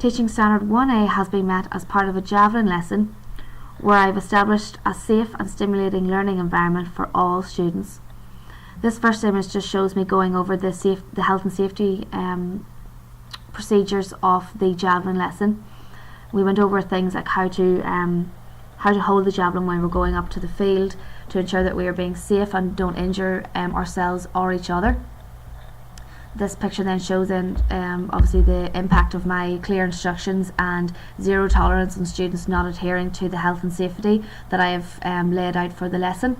Teaching Standard 1A has been met as part of a Javelin lesson where I've established a safe and stimulating learning environment for all students. This first image just shows me going over the health and safety procedures of the Javelin lesson. We went over things like how to hold the javelin when we're going up to the field to ensure that we are being safe and don't injure ourselves or each other. This picture then shows obviously the impact of my clear instructions and zero tolerance on students not adhering to the health and safety that I have laid out for the lesson.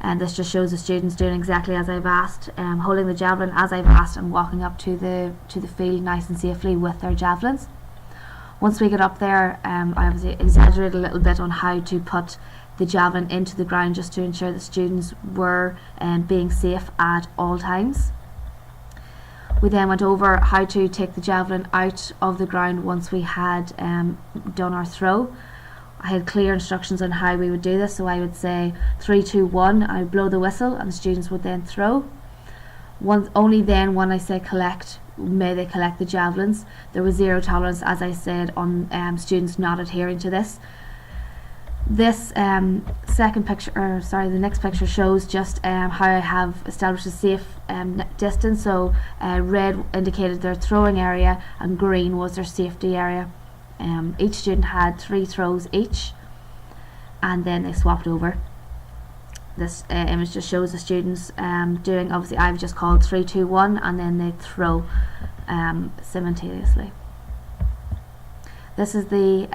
And this just shows the students doing exactly as I've asked, holding the javelin as I've asked, and walking up to the field nice and safely with their javelins. Once we get up there, I obviously exaggerated a little bit on how to put the javelin into the ground just to ensure the students were being safe at all times. We then went over how to take the javelin out of the ground once we had done our throw. I had clear instructions on how we would do this, so I would say 3, 2, 1, I would blow the whistle and the students would then throw. Only then when I say collect, may they collect the javelins. There was zero tolerance, as I said, on students not adhering to this. This the next picture shows just how I have established a safe distance. So red indicated their throwing area and green was their safety area. Each student had 3 throws each, and then they swapped over. This image just shows the students doing, obviously I've just called 3, 2, 1, and then they throw simultaneously. This is the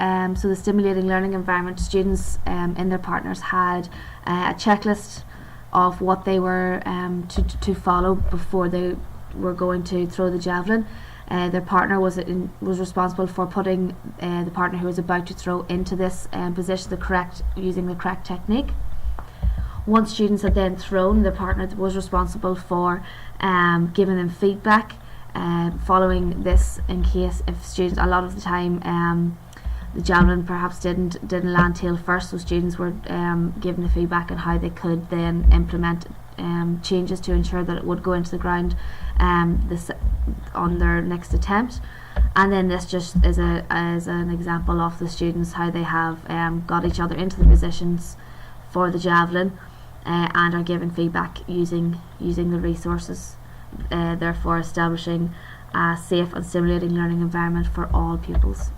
stimulating learning environment. Students and their partners had a checklist of what they were to follow before they were going to throw the javelin. Their partner was responsible for putting the partner who was about to throw into this position using the correct technique. Once students had then thrown, the partner was responsible for giving them feedback following this, in case if students, a lot of the time the javelin perhaps didn't land tail first, so students were given the feedback on how they could then implement changes to ensure that it would go into the ground on their next attempt. And then this just is an example of the students, how they have got each other into the positions for the javelin and are giving feedback using the resources, therefore establishing a safe and stimulating learning environment for all pupils.